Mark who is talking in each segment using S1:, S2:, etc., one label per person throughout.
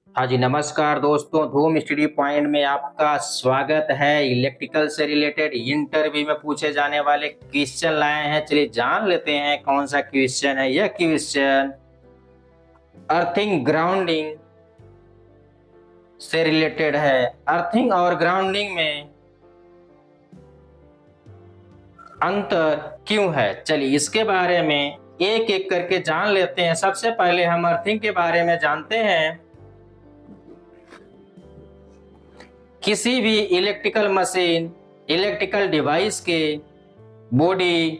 S1: हाँ जी, नमस्कार दोस्तों। धूम स्टडी पॉइंट में आपका स्वागत है। इलेक्ट्रिकल से रिलेटेड इंटरव्यू में पूछे जाने वाले क्वेश्चन लाए हैं। चलिए जान लेते हैं कौन सा क्वेश्चन है। यह क्वेश्चन अर्थिंग ग्राउंडिंग से रिलेटेड है। अर्थिंग और ग्राउंडिंग में अंतर क्यों है, चलिए इसके बारे में एक एक करके जान लेते हैं। सबसे पहले हम अर्थिंग के बारे में जानते हैं। किसी भी इलेक्ट्रिकल मशीन, इलेक्ट्रिकल डिवाइस के बॉडी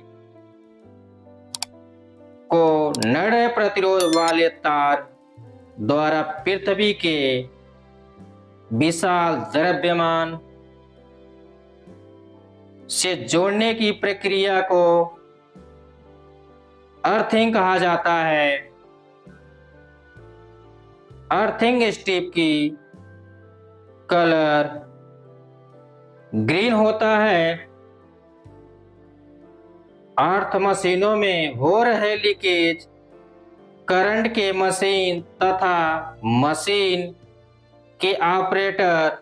S1: को नड़ प्रतिरोध वाले तार द्वारा पृथ्वी के विशाल द्रव्यमान से जोड़ने की प्रक्रिया को अर्थिंग कहा जाता है। अर्थिंग स्ट्रिप की कलर ग्रीन होता है। अर्थ मशीनों में हो रहे लीकेज करंट के मशीन तथा मशीन के ऑपरेटर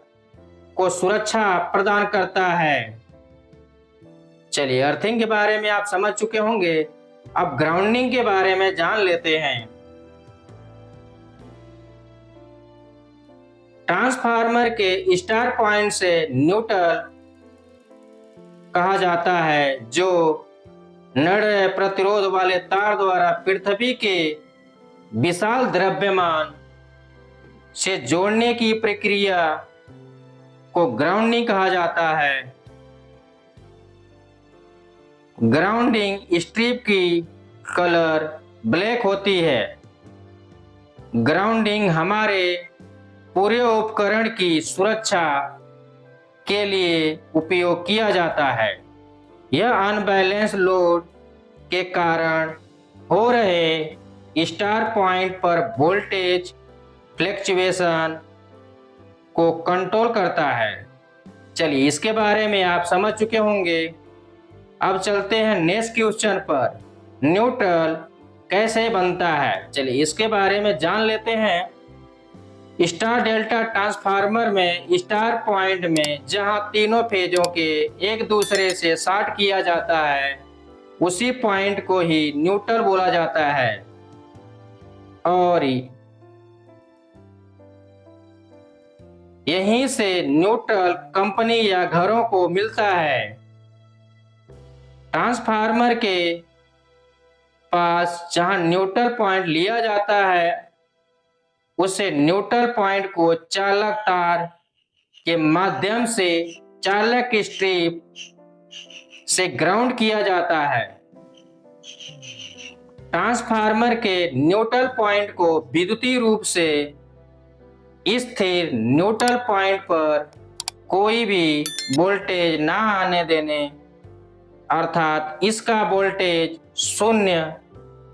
S1: को सुरक्षा प्रदान करता है। चलिए अर्थिंग के बारे में आप समझ चुके होंगे। अब ग्राउंडिंग के बारे में जान लेते हैं। ट्रांसफार्मर के स्टार पॉइंट से न्यूट्रल कहा जाता है, जो नड़ प्रतिरोध वाले तार द्वारा पृथ्वी के विशाल द्रव्यमान से जोड़ने की प्रक्रिया को ग्राउंडिंग कहा जाता है। ग्राउंडिंग स्ट्रिप की कलर ब्लैक होती है। ग्राउंडिंग हमारे पूरे उपकरण की सुरक्षा के लिए उपयोग किया जाता है। यह अनबैलेंस लोड के कारण हो रहे स्टार पॉइंट पर वोल्टेज फ्लक्चुएशन को कंट्रोल करता है। चलिए इसके बारे में आप समझ चुके होंगे। अब चलते हैं नेक्स्ट क्वेश्चन पर। न्यूट्रल कैसे बनता है, चलिए इसके बारे में जान लेते हैं। स्टार डेल्टा ट्रांसफार्मर में स्टार पॉइंट में जहां तीनों फेजों के एक दूसरे से शॉर्ट किया जाता है, उसी पॉइंट को ही न्यूट्रल बोला जाता है। और यहीं से न्यूट्रल कंपनी या घरों को मिलता है। ट्रांसफार्मर के पास जहां न्यूट्रल पॉइंट लिया जाता है, उसे न्यूट्रल पॉइंट को चालक तार के माध्यम से चालक स्ट्रिप से ग्राउंड किया जाता है। ट्रांसफार्मर के न्यूट्रल पॉइंट को विद्युतीय रूप से स्थिर न्यूट्रल पॉइंट पर कोई भी वोल्टेज ना आने देने, अर्थात इसका वोल्टेज शून्य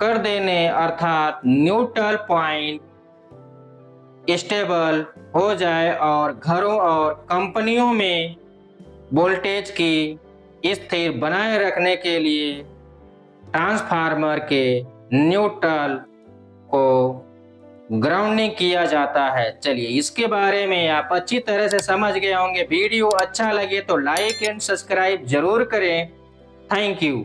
S1: कर देने, अर्थात न्यूट्रल पॉइंट स्टेबल हो जाए और घरों और कंपनियों में वोल्टेज की स्थिर बनाए रखने के लिए ट्रांसफार्मर के न्यूट्रल को ग्राउंडिंग किया जाता है। चलिए इसके बारे में आप अच्छी तरह से समझ गए होंगे। वीडियो अच्छा लगे तो लाइक एंड सब्सक्राइब जरूर करें। Thank you.